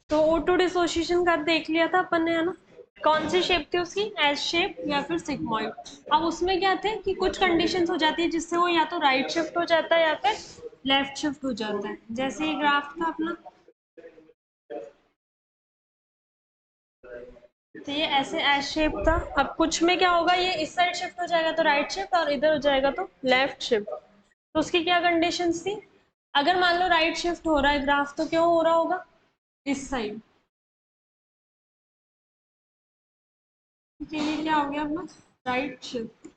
तो O2 dissociation कर देख लिया था अपन ने, है ना। कौन सी शेप थी उसकी, एस शेप या फिर सिग्मॉइड। अब उसमें क्या थे कि कुछ कंडीशंस हो जाती है जिससे वो या तो राइट शिफ्ट हो जाता है या फिर लेफ्ट शिफ्ट हो जाता है। जैसे ये ग्राफ था अपना, तो ये ऐसे एस शेप था। अब कुछ में क्या होगा, ये इस साइड शिफ्ट हो जाएगा तो राइट शिफ्ट, और इधर हो जाएगा तो लेफ्ट शिफ्ट। तो उसकी क्या कंडीशंस थी, अगर मान लो राइट शिफ्ट हो रहा है ग्राफ तो क्यों हो रहा होगा, इस साइड। ये क्या हो गया अपना, right shift.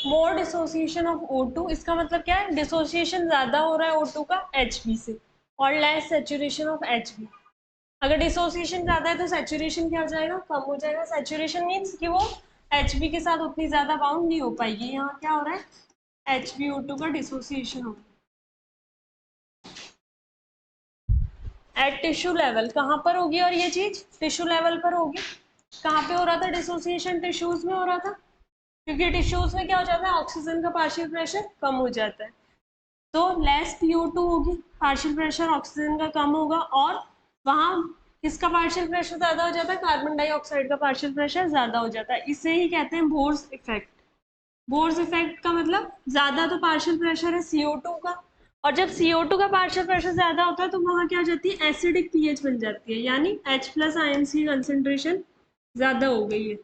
More dissociation of O2, इसका मतलब क्या है, डिसोसिएशन ज्यादा हो रहा है O2 का Hb से, और लेस सेचुरेशन ऑफ Hb। अगर डिसोसिएशन ज्यादा है तो सेचुरेशन क्या हो जाएगा, कम हो जाएगा। सेचुरेशन मीन्स कि वो Hb के साथ उतनी ज्यादा बाउंड नहीं हो पाएगी। यहाँ क्या हो रहा है, HbO2 का डिसोसिएशन हो रहा है एट टिश्यू लेवल। कहाँ पर होगी, और ये चीज टिश्यू लेवल पर होगी। कहाँ पे हो रहा था डिसोसिएशन, टिश्यूज में हो रहा था, क्योंकि टिश्यूज में क्या हो जाता है, ऑक्सीजन का पार्शियल प्रेशर कम हो जाता है, तो लेस PO2 होगी, पार्शियल प्रेशर ऑक्सीजन का कम होगा, और वहां किसका पार्शियल प्रेशर ज्यादा हो जाता है, कार्बन डाइऑक्साइड का पार्शियल प्रेशर ज्यादा हो जाता है। इसे ही कहते हैं बोर्स इफेक्ट। बोर्स इफेक्ट का मतलब ज्यादा तो पार्शियल प्रेशर है CO2 का, और जब CO2 का पार्शियल प्रेशर ज्यादा होता है तो वहां क्या हो जाती है, एसिडिक पीएच बन जाती है, यानी H+ आयंस की कंसेंट्रेशन ज्यादा हो गई है।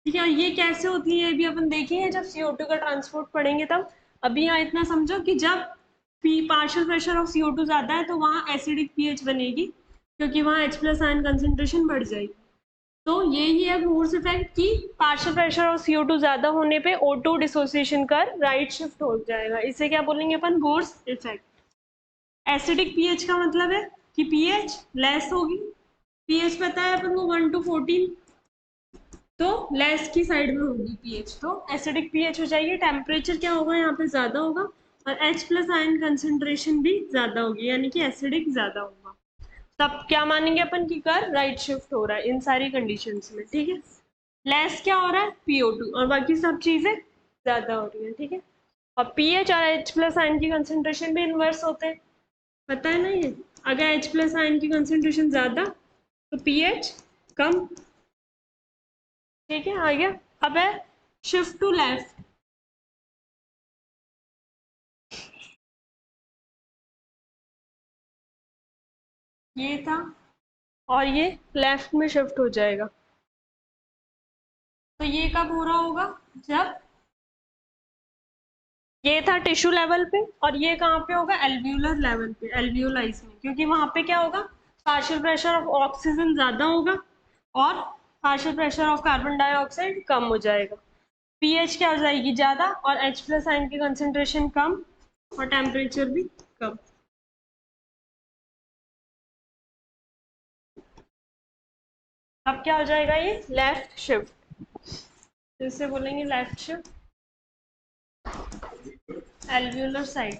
ठीक है, ये कैसे होती है ये भी अपन देखेंगे जब CO2 का ट्रांसपोर्ट पढ़ेंगे तब। अभी यहाँ इतना समझो कि जब पार्शियल प्रेशर ऑफ CO2 ज्यादा है तो वहाँ एसिडिक पीएच बनेगी, क्योंकि वहाँ H+ आयन कंसेंट्रेशन बढ़ जाएगी। तो यही है बोर्स इफेक्ट की, पार्शियल प्रेशर और CO2 ज्यादा होने पे O2 डिसोसिएशन कर राइट शिफ्ट हो जाएगा। इसे क्या बोलेंगे अपन, बोर्स इफेक्ट। एसिडिक पीएच का मतलब है कि पीएच लेस होगी। पीएच पता है अपन को 1 to 14, तो लेस की साइड में होगी पीएच, तो एसिडिक पीएच हो जाएगी। टेम्परेचर क्या होगा यहाँ पे, ज्यादा होगा, और H+ आयन कंसेंट्रेशन भी ज्यादा होगी, यानी कि एसिडिक ज्यादा होगा। तब क्या मानेंगे अपन की कर राइट शिफ्ट हो रहा है इन सारी कंडीशंस में। ठीक है, लेस क्या हो रहा है, PO2, और बाकी सब चीजें ज्यादा हो रही है। ठीक है, और पीएच और H+ आयन की कंसेंट्रेशन भी इनवर्स होते हैं, पता है ना ये। अगर H+ आयन की कंसेंट्रेशन ज्यादा तो पीएच कम। ठीक है, आ गया। अब है शिफ्ट टू लेफ्ट। ये था, और ये लेफ्ट में शिफ्ट हो जाएगा। तो ये कब हो रहा होगा, जब ये था टिश्यू लेवल पे, और ये कहाँ पे होगा, एल्व्यूलर लेवल पे, एल्व्यूलाइज में, क्योंकि वहां पे क्या होगा, पार्शियल प्रेशर ऑफ ऑक्सीजन ज्यादा होगा और partial pressure of carbon dioxide कम हो जाएगा। पीएच क्या हो जाएगी, ज्यादा, और H+ आयन की कंसेंट्रेशन कम, और टेम्परेचर भी कम। अब क्या हो जाएगा, ये लेफ्ट शिफ्ट, जिसे बोलेंगे लेफ्ट शिफ्ट, एल्व्यूलर साइड।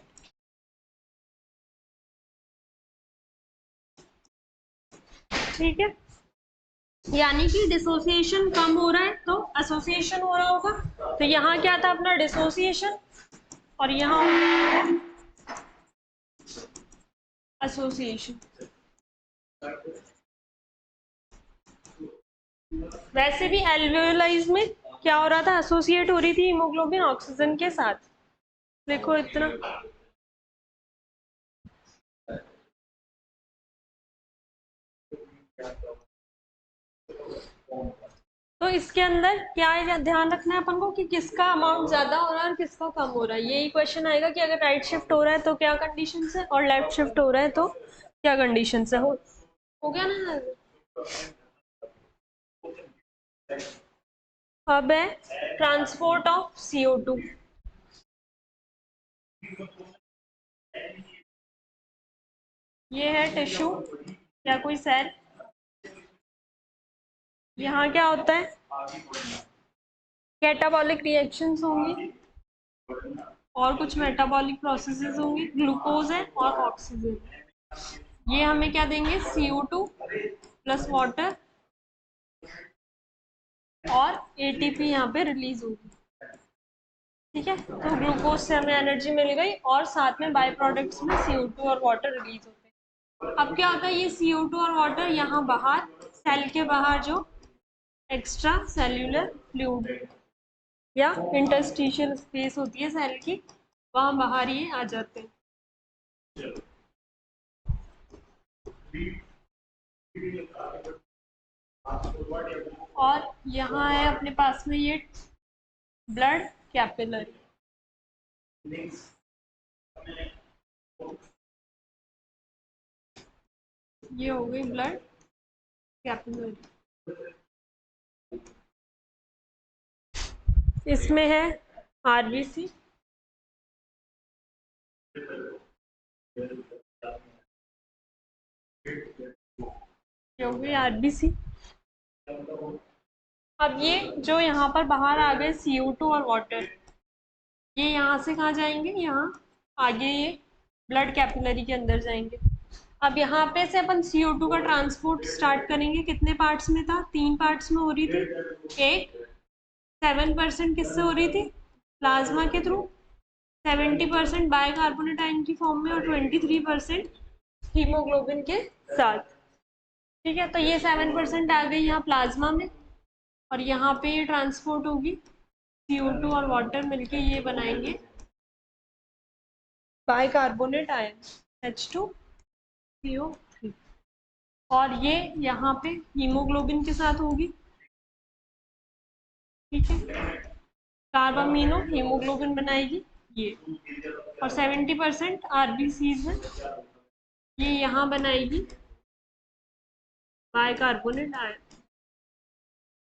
ठीक है, यानी कि डिसोसिएशन कम हो रहा है तो एसोसिएशन हो रहा होगा। तो यहाँ क्या था अपना, डिसोसिएशन, और यहाँ एसोसिएशन। वैसे भी एल्वेओलाइज में क्या हो रहा था, एसोसिएट हो रही थी हीमोग्लोबिन ऑक्सीजन के साथ। देखो इतना, तो इसके अंदर क्या है, ध्यान रखना है अपन को कि किसका अमाउंट ज्यादा हो रहा है और किसका कम हो रहा है। यही क्वेश्चन आएगा कि अगर राइट शिफ्ट हो रहा है तो क्या कंडीशन है, और लेफ्ट शिफ्ट हो रहा है तो क्या कंडीशन है। हो गया ना। अब है ट्रांसपोर्ट ऑफ CO2। ये है टिश्यू या कोई सेल। यहाँ क्या होता है, कैटाबॉलिक रिएक्शंस होंगी और कुछ मेटाबॉलिक प्रोसेसेस होंगी। ग्लूकोज है और ऑक्सीजन, ये हमें क्या देंगे, CO2 प्लस वाटर, और ATP यहाँ पे रिलीज होगी। ठीक है, तो ग्लूकोज से हमें एनर्जी मिल गई और साथ में बाय प्रोडक्ट्स में CO2 और वाटर रिलीज होते हैं। अब क्या होता है, ये CO2 और वाटर यहाँ बाहर, सेल के बाहर जो एक्स्ट्रा सेल्यूलर फ्लूइड या इंटरस्टिशियल स्पेस होती है सेल की, वहाँ बाहर ये आ जाते हैं। और यहाँ है अपने पास में ये ब्लड कैपिलरी। ये हो गई ब्लड कैपिलरी। इसमें है आरबीसी, ये हो गई आरबीसी। अब ये जो यहाँ पर बाहर आ गए CO2 और वाटर, ये यहाँ से कहाँ जाएंगे, यहाँ आगे ये ब्लड कैपिलरी के अंदर जाएंगे। अब यहाँ पे से अपन CO2 का ट्रांसपोर्ट स्टार्ट करेंगे। कितने पार्ट्स में था, 3 पार्ट्स में हो रही थी। एक 7% किससे हो रही थी, प्लाज्मा के थ्रू, 70% बाइकार्बोनेट आयन की फॉर्म में और 23% हीमोग्लोबिन के साथ। ठीक है, तो ये 7% आ गई यहाँ प्लाज्मा में, और यहाँ पे ये ट्रांसपोर्ट होगी, CO2 और वाटर मिलके ये बनाएंगे बाइकार्बोनेट आयन H2CO3, और ये यहाँ पे हीमोग्लोबिन के साथ होगी। ठीक है, कार्बामीनो हीमोग्लोबिन बनाएगी ये, और 70% RBCs है, ये यहाँ बनाएगी बाइकार्बोनेट आयन,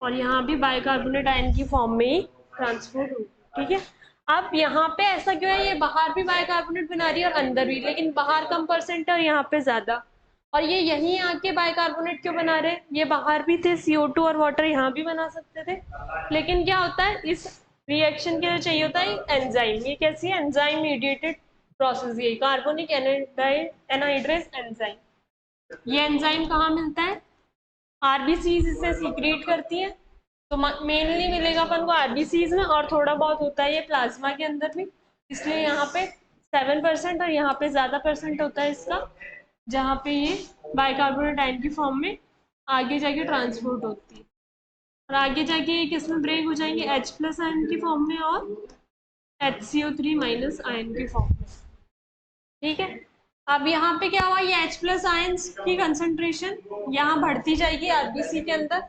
और यहाँ भी बाइकार्बोनेट आयन की फॉर्म में ही ट्रांसपोर्ट होगी। ठीक है, अब यहाँ पे ऐसा क्यों है, ये बाहर भी बाइकार्बोनेट बना रही है और अंदर भी, लेकिन बाहर कम परसेंट है और यहाँ पे ज्यादा। और ये यहीं आके बाइकार्बोनेट क्यों बना रहे हैं, ये बाहर भी थे, CO2 और वाटर यहाँ भी बना सकते थे, लेकिन क्या होता है इस रिएक्शन के लिए चाहिए होता है एंजाइम। ये कैसी है, एंजाइम मीडिएटेड प्रोसेस, ये कार्बोनिक एनहाइड्रेस एंजाइम। ये एंजाइम कहाँ मिलता है, आरबीसीज इसे सीक्रेट करती है, तो मेनली मिलेगा अपन को आरबीसीज में, और थोड़ा बहुत होता है ये प्लाज्मा के अंदर भी, इसलिए यहाँ पे 7% और यहाँ पे ज्यादा परसेंट होता है इसका, जहाँ पे ये बाइकार्बोनेट आयन की फॉर्म में आगे जाके ट्रांसपोर्ट होती है, और आगे जाके ये किस में ब्रेक हो जाएंगे, H+ आयन की फॉर्म में और HCO3- आयन की फॉर्म में। ठीक है, अब यहाँ पे क्या हुआ, ये H+ आयंस की कंसंट्रेशन यहाँ बढ़ती जाएगी आरबीसी के अंदर,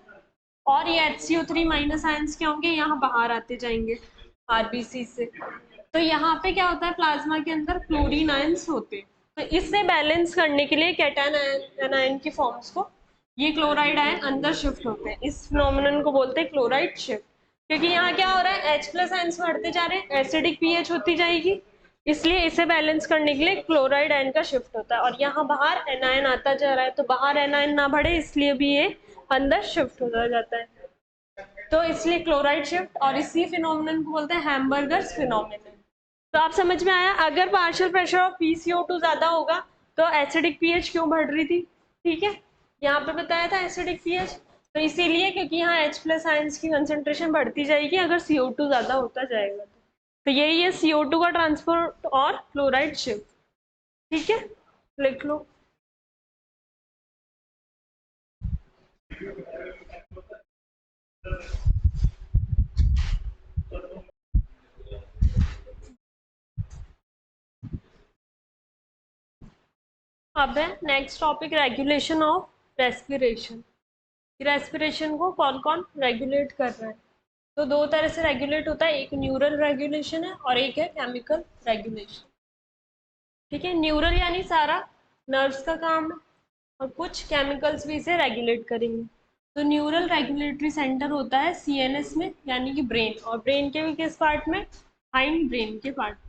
और ये HCO3- आयंस क्या होंगे, यहाँ बाहर आते जाएंगे आरबीसी से। तो यहाँ पे क्या होता है, प्लाज्मा के अंदर क्लोरीन आयंस होते हैं, तो इससे बैलेंस करने के लिए कैटायन आयन की फॉर्म्स को ये क्लोराइड आयन अंदर शिफ्ट होते हैं। इस फिनोमेनन को बोलते हैं क्लोराइड शिफ्ट, क्योंकि यहाँ क्या हो रहा है, H+ आयंस बढ़ते जा रहे हैं, एसिडिक पीएच होती जाएगी, इसलिए इसे बैलेंस करने के लिए क्लोराइड आयन का शिफ्ट होता है, और यहाँ बाहर एनायन आता जा रहा है, तो बाहर एनायन ना बढ़े इसलिए भी ये अंदर शिफ्ट होता जाता है, तो इसलिए क्लोराइड शिफ्ट, और इसी फिनोमेनन को बोलते हैं हैम्बर्गर्स फिनोमेनन। तो आप समझ में आया, अगर पार्शियल प्रेशर ऑफ PCO2 ज्यादा होगा तो एसिडिक पीएच क्यों बढ़ रही थी। ठीक है, यहाँ पे बताया था एसिडिक पीएच, तो इसीलिए क्योंकि यहाँ H+ आयंस की कंसेंट्रेशन बढ़ती जाएगी अगर CO2 ज्यादा होता जाएगा, तो यही है CO2 का ट्रांसपोर्ट और क्लोराइड शिफ्ट। ठीक है, लिख लो। अब है next topic, regulation of respiration. Respiration को कौन कौन रेगुलेट कर रहा है, तो दो तरह से रेगुलेट होता है, एक न्यूरल रेगुलेशन है और एक है केमिकल रेगुलेशन। ठीक है, न्यूरल यानी सारा नर्व्स का काम है, और कुछ केमिकल्स भी इसे रेगुलेट करेंगे। तो न्यूरल रेगुलेटरी सेंटर होता है CNS में, यानी कि ब्रेन, और ब्रेन के भी किस पार्ट में, हाइंड ब्रेन के पार्ट में,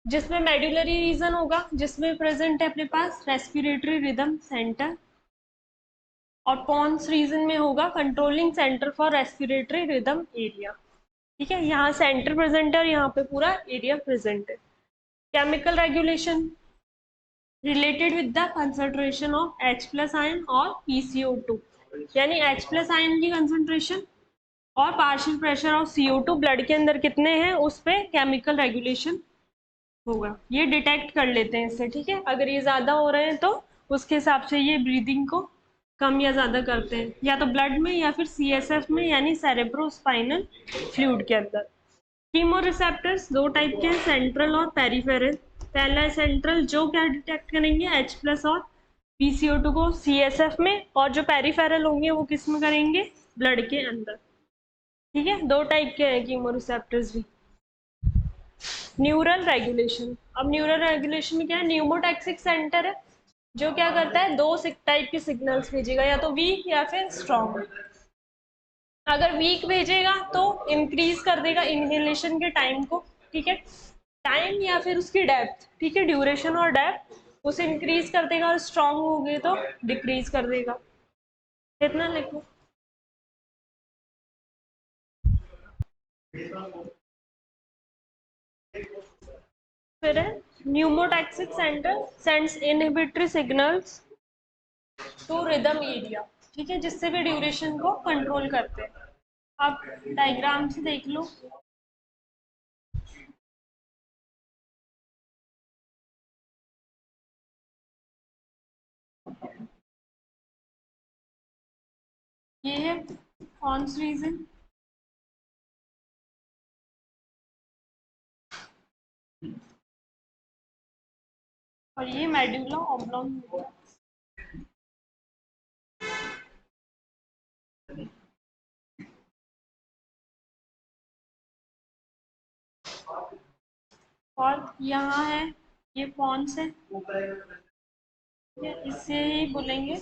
जिसमें मेडुलरी रीजन होगा, जिसमें प्रेजेंट है अपने पास रेस्पिरेटरी रिदम सेंटर, और पॉन्स रीजन में होगा controlling centre for respiratory rhythm area. ठीक है, यहाँ सेंटर प्रेजेंट है और यहाँ पे पूरा एरिया प्रेजेंट है। Chemical regulation related with the concentration of H+ ion और PCO2, यानी H+ आयन की कंसंट्रेशन और partial pressure of CO2 blood के अंदर कितने हैं उस पर केमिकल रेगुलेशन होगा। ये डिटेक्ट कर लेते हैं इससे, ठीक है। अगर ये ज़्यादा हो रहे हैं तो उसके हिसाब से ये ब्रीदिंग को कम या ज़्यादा करते हैं, या तो ब्लड में या फिर CSF में, यानी सेरेब्रोस्पाइनल फ्लूइड के अंदर। कीमोरिसेप्टर्स दो टाइप के हैं, सेंट्रल और पेरिफेरल। पहला है सेंट्रल, जो क्या डिटेक्ट करेंगे H+ और PCO2 को CSF में, और जो पेरिफेरल होंगे वो किस में करेंगे, ब्लड के अंदर, ठीक है। दो टाइप के हैं कीमोरिसेप्टर्स भी। न्यूरल रेगुलेशन, अब न्यूरल रेगुलेशन में क्या है, न्यूमोटैक्सिक सेंटर है जो क्या करता है, दो टाइप के सिग्नल्स भेजेगा, या तो वीक या फिर स्ट्रॉन्ग। अगर वीक भेजेगा तो इंक्रीज कर देगा इनहेलेशन के टाइम को, ठीक है, टाइम या फिर उसकी डेप्थ, ठीक है, ड्यूरेशन और डेप्थ उसे इंक्रीज कर देगा, और स्ट्रॉन्ग हो गए तो डिक्रीज कर देगा। इतना लिखो। फिर है pneumotaxic centre sends inhibitory signals to rhythm area, ठीक है, जिससे भी ड्यूरेशन को कंट्रोल करते हैं। आप डायग्राम से देख लो। ये है कॉन्स रीजन, और ये मेडुला ऑब्लोंग। और यहाँ है ये पॉन्स है, इससे ही बोलेंगे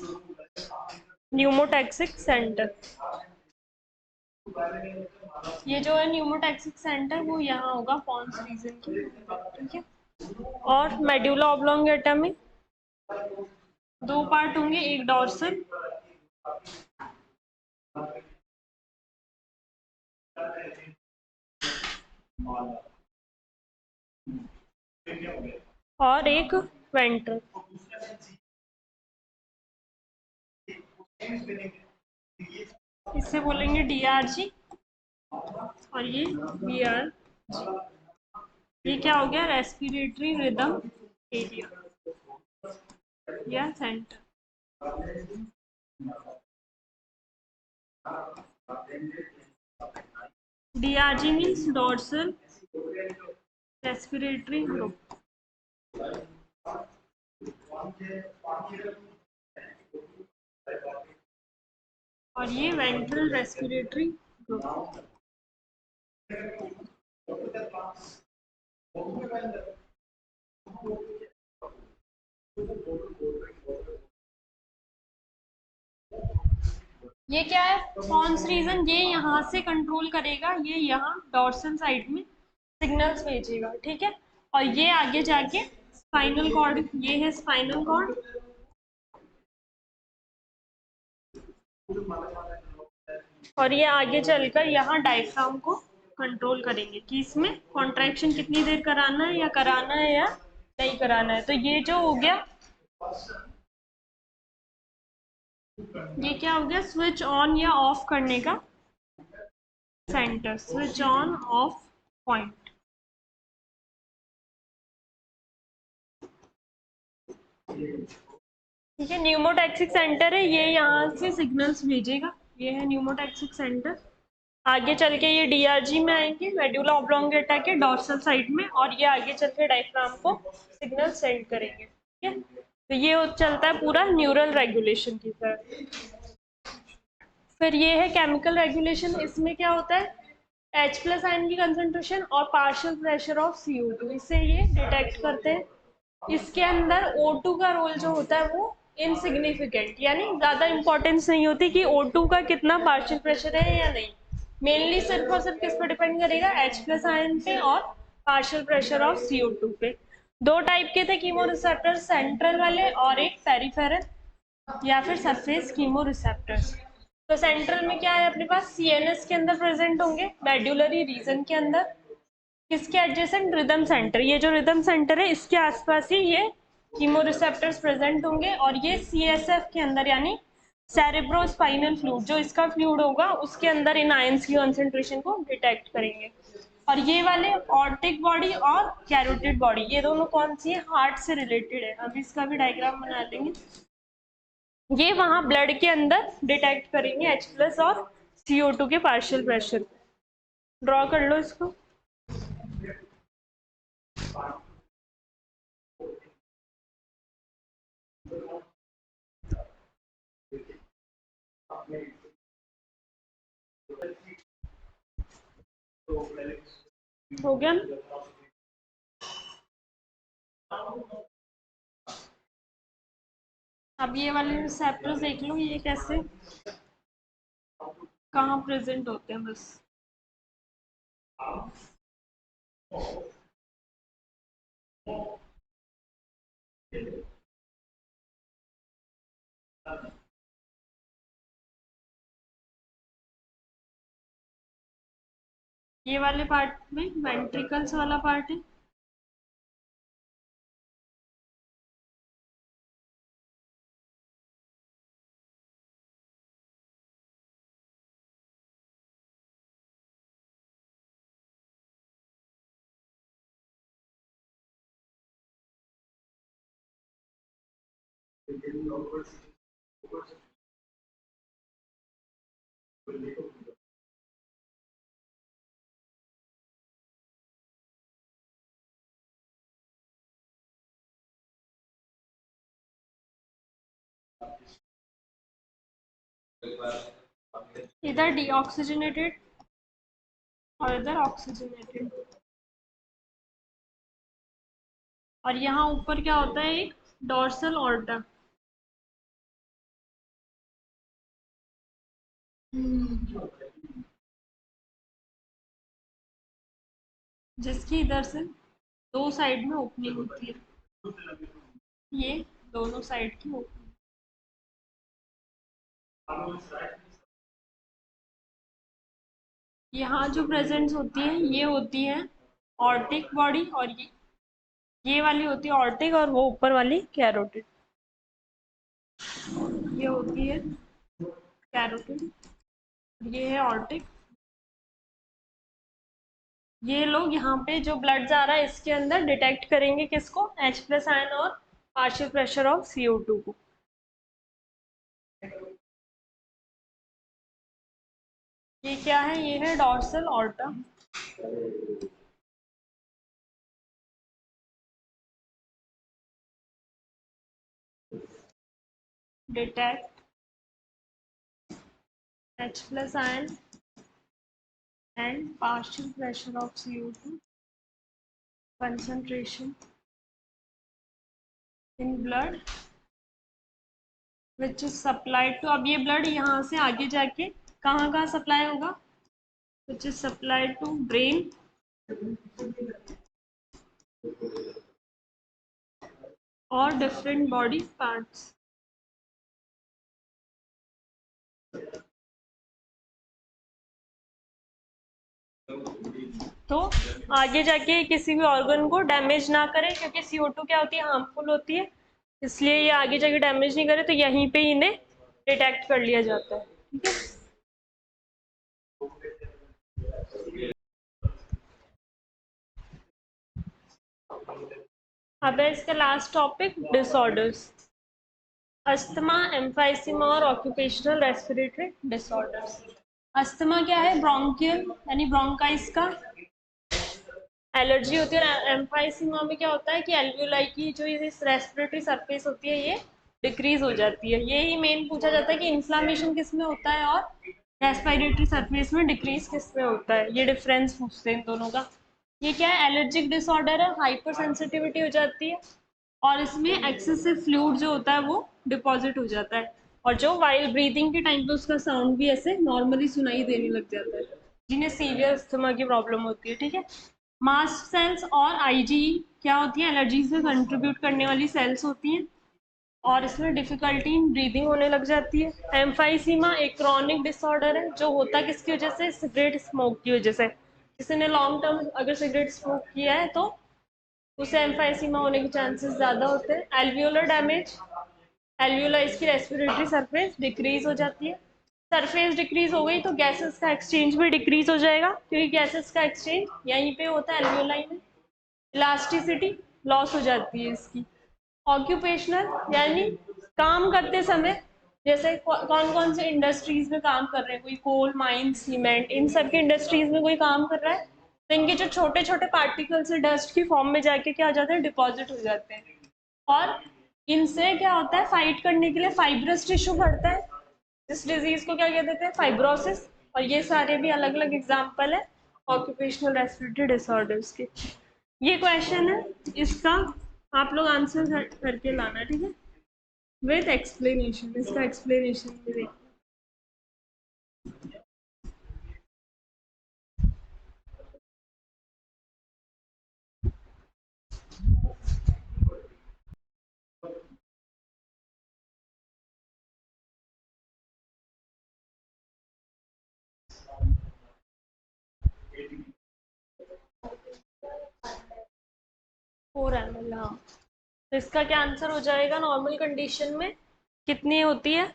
न्यूमोटैक्सिक सेंटर। ये जो है न्यूमोटैक्सिक सेंटर वो यहाँ होगा पॉन्स रीजन की, ठीक है। और मेडुला ऑब्लोंगेटा में दो पार्ट होंगे, एक डॉर्सल और एक वेंट्रल। इससे बोलेंगे DRG, और ये BRG। ये क्या हो गया, रेस्पिरेटरी रिदम एरिया या centre. DRG means dorsal respiratory group, और ये वेंट्रल रेस्पिरेटरी ग्रुप। ये क्या है, पॉन्स रीजन, ये यहाँ से कंट्रोल करेगा, ये यहाँ डॉर्सल साइड में सिग्नल्स भेजेगा, ठीक है। और ये आगे जाके स्पाइनल कॉर्ड, ये है स्पाइनल कॉर्ड, और ये आगे चलकर यहाँ डायफ्राम को कंट्रोल करेंगे कि इसमें कॉन्ट्रैक्शन कितनी देर कराना है, या नहीं कराना है। तो ये जो हो गया, ये क्या हो गया, स्विच ऑन या ऑफ करने का centre, switch on off point. ठीक है, न्यूमोटैक्सिक सेंटर है, ये यहाँ से सिग्नल्स भेजेगा, ये है न्यूमोटैक्सिक सेंटर। आगे चल के ये DRG में आएंगे, मेडुला ऑब्लोंगेटा के डॉर्सल साइड में, और ये आगे चल के डायफ्राम को सिग्नल सेंड करेंगे, ठीक है। तो ये चलता है पूरा न्यूरल रेगुलेशन की तरह। फिर ये है केमिकल रेगुलेशन, इसमें क्या होता है, H+ आयन की कंसंट्रेशन और पार्शियल प्रेशर ऑफ CO2, इससे ये डिटेक्ट करते हैं। इसके अंदर O2 का रोल जो होता है वो इनसिग्निफिकेंट, यानी ज़्यादा इंपॉर्टेंस नहीं होती कि O2 का कितना पार्शियल प्रेशर है या नहीं। मेनली सिर्फ और सिर्फ किस पर डिपेंड करेगा, H+ आयन पे और पार्शियल प्रेशर ऑफ CO2 पे। दो टाइप के थे कीमोरिसेप्टर, सेंट्रल वाले और एक पेरिफेरल या फिर सरफेस कीमोरिसेप्टर्स। तो सेंट्रल में क्या है अपने पास, CNS के अंदर प्रेजेंट होंगे, मेडुलरी रीजन के अंदर, किसके एडजेसेंट, रिदम सेंटर। ये जो रिदम सेंटर है इसके आसपास ही ये कीमोरिसेप्टर्स प्रेजेंट होंगे, और ये CSF के अंदर यानी सेरेब्रोस्पाइनल फ्लूइड, जो इसका फ्लूइड होगा उसके अंदर इन आयंस की कंसंट्रेशन को डिटेक्ट करेंगे। और ये वाले ऑर्टिक बॉडी और कैरोटिड बॉडी, ये दोनों कौन सी है, हार्ट से रिलेटेड है। अभी इसका भी डायग्राम बना लेंगे। ये वहां ब्लड के अंदर डिटेक्ट करेंगे H+ और CO2 के पार्शियल प्रेशर को। ड्रॉ कर लो इसको। हो गया ना? अब ये वाले रिसेप्टर्स देख लो, ये कैसे कहाँ प्रेजेंट होते हैं बस। ये वाले पार्ट में वेंट्रिकल्स वाला पार्ट है। इधर डीऑक्सीजनेटेड और इधर ऑक्सीजनेटेड। और यहाँ ऊपर क्या होता है, एक डोर्सल ऑर्टा। जिसकी इधर से दो साइड में ओपनिंग होती है, ये दोनों साइड की ओपनिंग। यहाँ जो प्रेजेंस होती है ये होती है ऑर्टिक बॉडी, और ये वाली होती है ऑर्टिक, और वो ऊपर वाली कैरोटिड, ये होती है कैरोटिड, ये है ऑर्टिक। ये लोग यहाँ पे जो ब्लड जा रहा है इसके अंदर डिटेक्ट करेंगे किसको, H+ आयन और पार्शियल प्रेशर ऑफ CO2 को। ये क्या है, ये है dorsal aorta. Detect H+ ion and partial pressure of CO2 concentration in blood which is supplied to। अब ये ब्लड यहाँ से आगे जाके कहाँ कहाँ सप्लाई होगा, which is supplied to brain और different body parts। तो आगे जाके किसी भी ऑर्गन को डैमेज ना करे, क्योंकि CO2 क्या होती है, हार्मफुल होती है, इसलिए ये आगे जाके डैमेज नहीं करे, तो यहीं पे इन्हें डिटेक्ट कर लिया जाता है। ठीक है, अब है इसका last topic, disorders. Asthma, emphysema और ऑक्यूपेशनल रेस्पिरेटरी डिसऑर्डर्स। अस्थमा क्या है, ब्रोंकियल यानी ब्रोंकाइस का एलर्जी होती है। और एम्फाइसीमा में क्या होता है कि एल्वियोलाई की जो ये रेस्पिरेटरी सरफेस होती है ये डिक्रीज हो जाती है। यही मेन पूछा जाता है कि इन्फ्लामेशन किस में होता है और रेस्पिरेटरी सरफेस में डिक्रीज किस में होता है, ये डिफरेंस पूछते हैं इन दोनों का। ये क्या है, एलर्जिक डिसऑर्डर है, हाइपर सेंसिटिविटी हो जाती है, और इसमें एक्सेसिव फ्लूइड जो होता है वो डिपॉजिट हो जाता है, और जो वाइल ब्रीदिंग के टाइम पे उसका साउंड भी ऐसे नॉर्मली सुनाई देने लग जाता है, जिन्हें सीवियर अस्थमा की प्रॉब्लम होती है। ठीक है, मास्ट सेल्स और आईजीई क्या होती है, एलर्जीज में कंट्रीब्यूट करने वाली सेल्स होती हैं, और इसमें डिफिकल्टी इन ब्रीदिंग होने लग जाती है। एम्फाइसीमा एक क्रॉनिक डिसऑर्डर है, जो होता है किसकी वजह से, सिगरेट स्मोक की वजह से। किसी ने लॉन्ग टर्म अगर सिगरेट स्मोक किया है तो उसे एम्फाइसीमा होने के चांसेस ज़्यादा होते हैं। एल्वियोलर डैमेज, एल्वियोलाइज की रेस्पिरेटरी सरफेस डिक्रीज हो जाती है। सरफेस डिक्रीज हो गई तो गैसेस का एक्सचेंज भी डिक्रीज हो जाएगा, क्योंकि गैसेस का एक्सचेंज यहीं पे होता है एल्वियोलाई में। इलास्टिसिटी लॉस हो जाती है इसकी। ऑक्यूपेशनल यानी काम करते समय, जैसे कौन कौन से इंडस्ट्रीज में काम कर रहे हैं, कोई कोल माइन सीमेंट, इन सब के इंडस्ट्रीज में कोई काम कर रहा है तो इनके जो छोटे छोटे पार्टिकल्स डस्ट की फॉर्म में जाके क्या हो जाते हैं, डिपॉजिट हो जाते हैं। और इनसे क्या होता है, फाइट करने के लिए फाइब्रस टिश्यू बढ़ता है। इस डिजीज को क्या कह देते हैं, फाइब्रोसिस। और ये सारे भी अलग अलग एग्जाम्पल है ऑक्यूपेशनल रेस्पिरेटरी डिसऑर्डर्स के। ये क्वेश्चन है, इसका आप लोग आंसर करके लाना, ठीक है, विथ एक्सप्लेनेशन। इसका एक्सप्लेनेशन भी देखना। फोर ml, हाँ। तो इसका क्या आंसर हो जाएगा, नॉर्मल कंडीशन में कितनी होती है,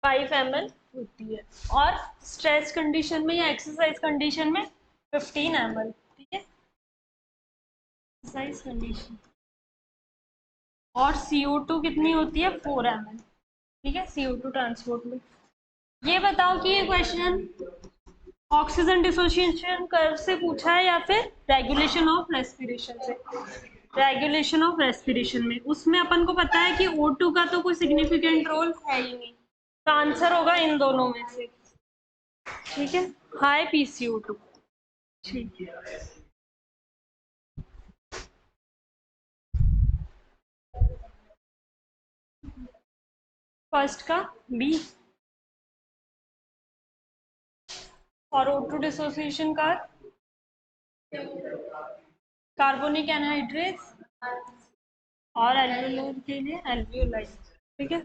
5 ml होती है, और स्ट्रेस कंडीशन में या एक्सरसाइज कंडीशन में 15 ml, ठीक है, एक्सरसाइज कंडीशन। और CO2 कितनी होती है, 4 ml, ठीक है, CO2 ट्रांसपोर्ट में। ये बताओ कि ये क्वेश्चन ऑक्सीजन डिसोसिएशन कर्व से पूछा है या फिर रेगुलेशन ऑफ रेस्पिरेशन से। रेगुलेशन ऑफ रेस्पिरेशन में, उसमें अपन को पता है कि O2 का तो कोई सिग्निफिकेंट रोल है ही नहीं, तो आंसर होगा इन दोनों में से, ठीक है, हाई PCO2, ठीक है। फर्स्ट का बी। और O2 डिसोसिएशन का कार्बोनिक एनहाइड्रेट, और एल्वियोलर के लिए एल्वियोलाइज, ठीक है।